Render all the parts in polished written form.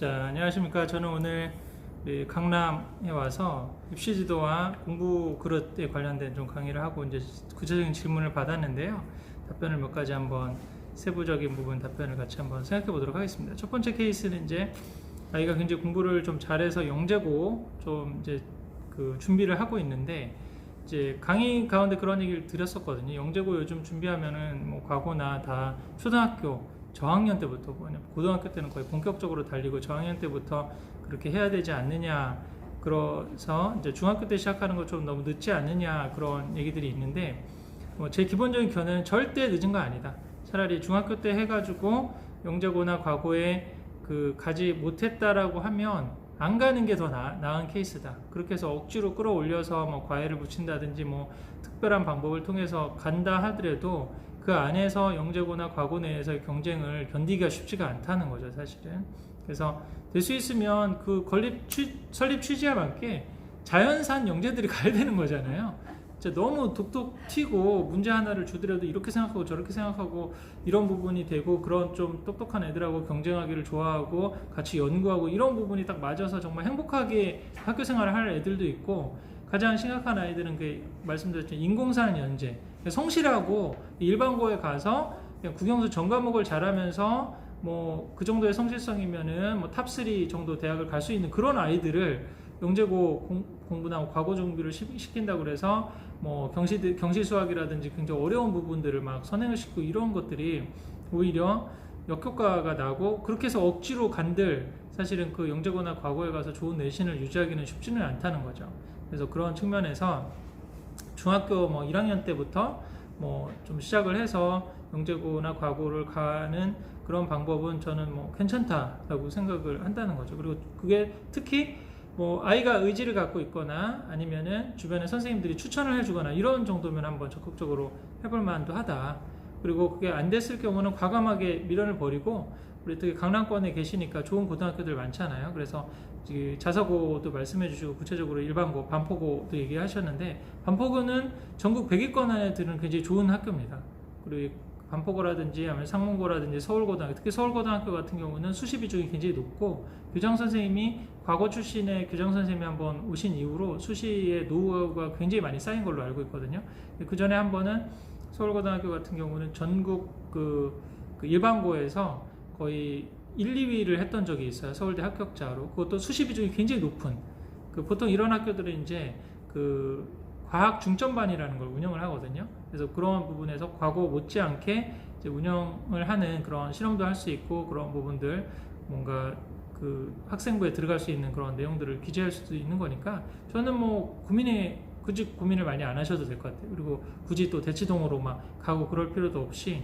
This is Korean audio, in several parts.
자, 안녕하십니까. 저는 오늘 강남에 와서 입시 지도와 공부 그릇에 관련된 좀 강의를 하고 이제 구체적인 질문을 받았는데요. 답변을 몇 가지 한번 세부적인 부분 답변을 같이 한번 생각해 보도록 하겠습니다. 첫 번째 케이스는 이제 아이가 굉장히 공부를 좀 잘해서 영재고 좀 이제 그 준비를 하고 있는데 이제 강의 가운데 그런 얘기를 드렸었거든요. 영재고 요즘 준비하면은 뭐 과거나 다 초등학교 저학년 때부터, 고등학교 때는 거의 본격적으로 달리고 저학년 때부터 그렇게 해야 되지 않느냐, 그래서 이제 중학교 때 시작하는 거 좀 너무 늦지 않느냐, 그런 얘기들이 있는데, 제 기본적인 견해는 절대 늦은 거 아니다. 차라리 중학교 때 해가지고 영재고나 과거에 가지 못했다라고 하면 안 가는 게 더 나은 케이스다. 그렇게 해서 억지로 끌어올려서 뭐 과외를 붙인다든지 뭐 특별한 방법을 통해서 간다 하더라도 그 안에서 영재고나 과거 내에서의 경쟁을 견디기가 쉽지가 않다는 거죠, 사실은. 그래서 될 수 있으면 그 설립 취지에 맞게 자연산 영재들이 가야 되는 거잖아요. 너무 톡톡 튀고 문제 하나를 주더라도 이렇게 생각하고 저렇게 생각하고 이런 부분이 되고 그런 좀 똑똑한 애들하고 경쟁하기를 좋아하고 같이 연구하고 이런 부분이 딱 맞아서 정말 행복하게 학교 생활을 할 애들도 있고, 가장 심각한 아이들은 말씀드렸죠, 인공사는 연재, 성실하고 일반고에 가서 그냥 국영수 전 과목을 잘하면서 뭐 그 정도의 성실성이면은 뭐 탑3 정도 대학을 갈 수 있는 그런 아이들을 영재고 공부나 과거 준비를 시킨다고 그래서 뭐 경시 수학이라든지 굉장히 어려운 부분들을 막 선행을 시키고 이런 것들이 오히려 역효과가 나고, 그렇게 해서 억지로 간들 사실은 그 영재고나 과거에 가서 좋은 내신을 유지하기는 쉽지는 않다는 거죠. 그래서 그런 측면에서 중학교 뭐 1학년 때부터 뭐 좀 시작을 해서 영재고나 과거를 가는 그런 방법은 저는 뭐 괜찮다라고 생각을 한다는 거죠. 그리고 그게 특히 뭐 아이가 의지를 갖고 있거나 아니면은 주변에 선생님들이 추천을 해주거나 이런 정도면 한번 적극적으로 해볼 만도 하다. 그리고 그게 안 됐을 경우는 과감하게 미련을 버리고, 우리 특히 강남권에 계시니까 좋은 고등학교들 많잖아요. 그래서 자사고도 말씀해 주시고 구체적으로 일반고, 반포고도 얘기하셨는데, 반포고는 전국 100위권 안에 드는 굉장히 좋은 학교입니다. 그리고 반포고라든지 아니면 상문고라든지 서울고등학교, 특히 서울고등학교 같은 경우는 수시 비중이 굉장히 높고, 교장선생님이 과거 출신의 교장선생님이 한번 오신 이후로 수시의 노하우가 굉장히 많이 쌓인 걸로 알고 있거든요. 그 전에 한 번은 서울고등학교 같은 경우는 전국 그 일반고에서 거의 1, 2위를 했던 적이 있어요. 서울대 합격자로. 그것도 수시 비중이 굉장히 높은. 보통 이런 학교들은 이제 과학 중점반이라는 걸 운영을 하거든요. 그래서 그런 부분에서 과거 못지않게 이제 운영을 하는 그런 실험도 할 수 있고, 그런 부분들 뭔가 학생부에 들어갈 수 있는 그런 내용들을 기재할 수도 있는 거니까, 저는 뭐 굳이 고민을 많이 안 하셔도 될 것 같아요. 그리고 굳이 또 대치동으로 막 가고 그럴 필요도 없이,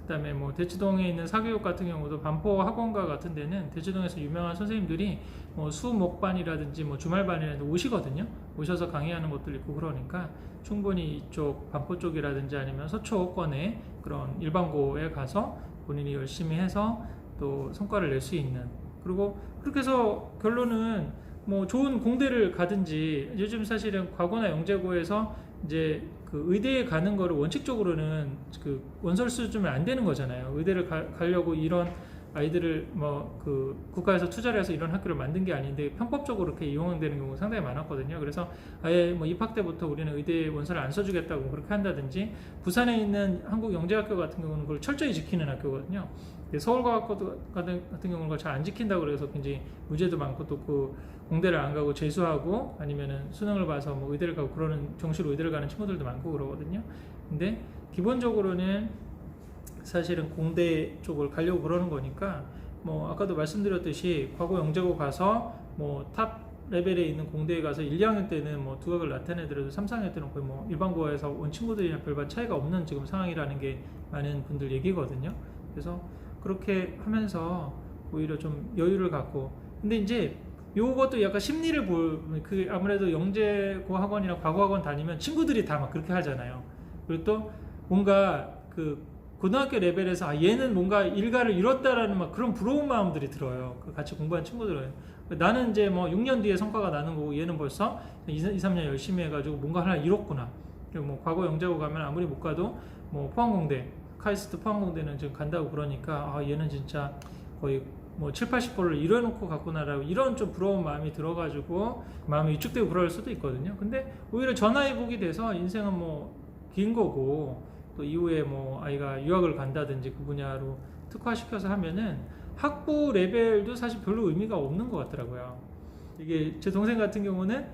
그다음에 뭐 대치동에 있는 사교육 같은 경우도 반포 학원가 같은 데는 대치동에서 유명한 선생님들이 뭐 수목반이라든지 뭐 주말반이라든지 오시거든요. 오셔서 강의하는 것들 있고, 그러니까 충분히 이쪽 반포 쪽이라든지 아니면 서초권에 그런 일반고에 가서 본인이 열심히 해서 또 성과를 낼 수 있는, 그리고 그렇게 해서 결론은 뭐 좋은 공대를 가든지, 요즘 사실은 과거나 영재고에서 이제 의대에 가는 거를 원칙적으로는 원서 수준이 안 되는 거잖아요. 의대를 가려고 이런 아이들을 국가에서 투자를 해서 이런 학교를 만든 게 아닌데 편법적으로 이렇게 이용되는 경우가 상당히 많았거든요. 그래서 아예 뭐 입학 때부터 우리는 의대 원서를 안 써주겠다고 그렇게 한다든지, 부산에 있는 한국영재학교 같은 경우는 그걸 철저히 지키는 학교거든요. 서울과학고 같은 경우는 그걸 잘 안 지킨다고 그래서 굉장히 문제도 많고, 또 공대를 안 가고 재수하고 아니면은 수능을 봐서 뭐 의대를 가고 그러는, 정시로 의대를 가는 친구들도 많고 그러거든요. 근데 기본적으로는 사실은 공대 쪽을 가려고 그러는 거니까, 뭐 아까도 말씀드렸듯이 과거 영재고 가서 뭐 탑 레벨에 있는 공대에 가서 1, 2학년 때는 뭐 두각을 나타내더라도 3, 4학년 때는 거의 뭐 일반고에서 온 친구들이랑 별반 차이가 없는 지금 상황이라는 게 많은 분들 얘기거든요. 그래서 그렇게 하면서 오히려 좀 여유를 갖고, 근데 이제 요것도 약간 심리를 아무래도 영재고 학원이나 과거 학원 다니면 친구들이 다 막 그렇게 하잖아요. 그리고 또 뭔가 고등학교 레벨에서 얘는 뭔가 일가를 이뤘다라는 막 그런 부러운 마음들이 들어요. 같이 공부한 친구들은. 나는 이제 뭐 6년 뒤에 성과가 나는 거고, 얘는 벌써 2, 3년 열심히 해가지고 뭔가 하나 이뤘구나. 그리고 뭐 과거 영재고 가면 아무리 못 가도 뭐 포항공대, 카이스트 포항공대는 지금 간다고 그러니까 얘는 진짜 거의 뭐 7, 80%를 이뤄놓고 갖고 나라고 이런 좀 부러운 마음이 들어가지고 마음이 위축되고 그럴 수도 있거든요. 근데 오히려 전화위복이 돼서 인생은 뭐 긴 거고 또 이후에 뭐 아이가 유학을 간다든지 그 분야로 특화시켜서 하면은 학부 레벨도 사실 별로 의미가 없는 것 같더라고요. 이게 제 동생 같은 경우는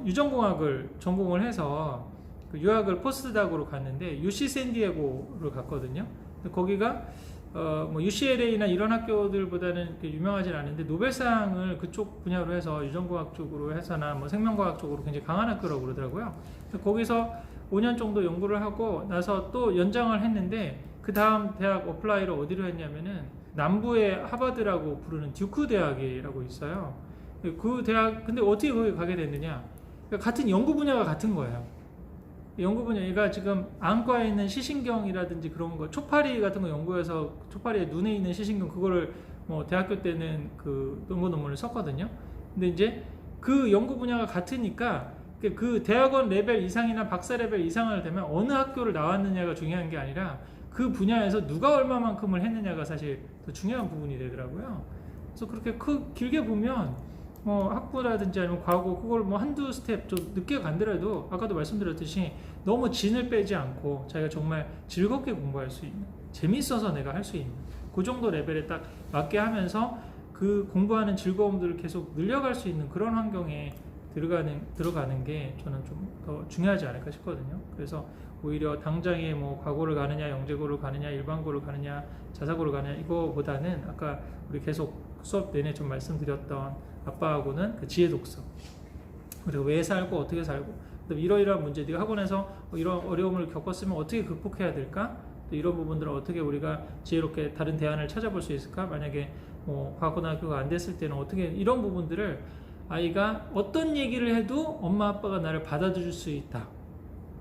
유전공학을 전공을 해서 그 유학을 포스트닥으로 갔는데 UC 샌디에고를 갔거든요. 거기가 뭐 UCLA나 이런 학교들보다는 유명하진 않은데 노벨상을 그쪽 분야로 해서 유전공학 쪽으로 해서나 뭐 생명과학 쪽으로 굉장히 강한 학교라고 그러더라고요. 거기서 5년 정도 연구를 하고 나서 또 연장을 했는데 그 다음 대학 어플라이를 어디로 했냐면은 남부의 하버드라고 부르는 듀크 대학이라고 있어요. 그 대학 근데 어떻게 거기 가게 됐느냐? 그러니까 같은 연구 분야가 같은 거예요. 연구 분야가 지금 안과에 있는 시신경이라든지 그런 거, 초파리 같은 거 연구해서 초파리의 눈에 있는 시신경 그거를 뭐 대학교 때는 그 연구 논문을 썼거든요. 근데 이제 그 연구 분야가 같으니까 그 대학원 레벨 이상이나 박사 레벨 이상을 되면 어느 학교를 나왔느냐가 중요한 게 아니라 그 분야에서 누가 얼마만큼을 했느냐가 사실 더 중요한 부분이 되더라고요. 그래서 그렇게 길게 보면 뭐 학부라든지 아니면 과거 그걸 뭐 한두 스텝 좀 늦게 간더라도 아까도 말씀드렸듯이 너무 진을 빼지 않고 자기가 정말 즐겁게 공부할 수 있는, 재밌어서 내가 할 수 있는 그 정도 레벨에 딱 맞게 하면서 그 공부하는 즐거움들을 계속 늘려갈 수 있는 그런 환경에 들어가는 게 저는 좀 더 중요하지 않을까 싶거든요. 그래서 오히려 당장에 뭐 과고를 가느냐, 영재고를 가느냐, 일반고를 가느냐, 자사고를 가느냐 이거보다는 아까 우리 계속 수업 내내 좀 말씀드렸던 아빠하고는 그 지혜 독서, 그리고 왜 살고 어떻게 살고, 또 이러이러한 문제, 네가 학원에서 이런 어려움을 겪었으면 어떻게 극복해야 될까? 또 이런 부분들을 어떻게 우리가 지혜롭게 다른 대안을 찾아볼 수 있을까? 만약에 뭐 과고등학교가 안 됐을 때는 어떻게, 이런 부분들을 아이가 어떤 얘기를 해도 엄마 아빠가 나를 받아줄 수 있다.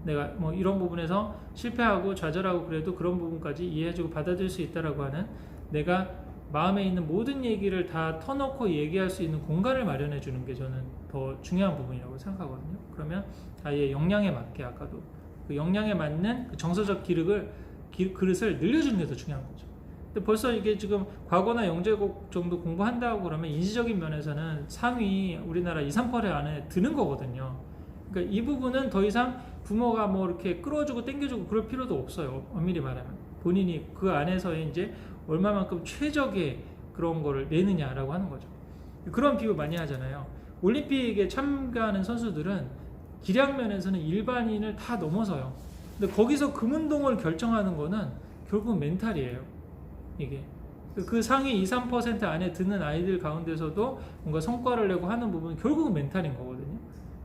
내가 뭐 이런 부분에서 실패하고 좌절하고 그래도 그런 부분까지 이해해주고 받아줄 수 있다라고 하는, 내가 마음에 있는 모든 얘기를 다 터놓고 얘기할 수 있는 공간을 마련해 주는 게 저는 더 중요한 부분이라고 생각하거든요. 그러면 아이의 역량에 맞게, 아까도 그 역량에 맞는 그 정서적 그릇을 늘려주는 게 더 중요한 거죠. 근데 벌써 이게 지금 과거나 영재고 정도 공부한다고 그러면 인지적인 면에서는 상위 우리나라 2, 3% 안에 드는 거거든요. 그러니까 이 부분은 더 이상 부모가 뭐 이렇게 끌어주고 땡겨주고 그럴 필요도 없어요. 엄밀히 말하면 본인이 그 안에서의 이제 얼마만큼 최적의 그런 거를 내느냐라고 하는 거죠. 그런 비유 많이 하잖아요. 올림픽에 참가하는 선수들은 기량 면에서는 일반인을 다 넘어서요. 근데 거기서 금운동을 결정하는 거는 결국 멘탈이에요. 이게 그 상위 2, 3% 안에 드는 아이들 가운데서도 뭔가 성과를 내고 하는 부분은 결국은 멘탈인 거거든요.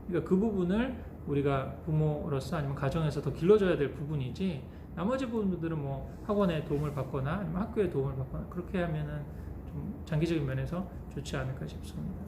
그러니까 그 부분을 우리가 부모로서 아니면 가정에서 더 길러줘야 될 부분이지, 나머지 부분들은 뭐 학원의 도움을 받거나 아니면 학교의 도움을 받거나 그렇게 하면은 좀 장기적인 면에서 좋지 않을까 싶습니다.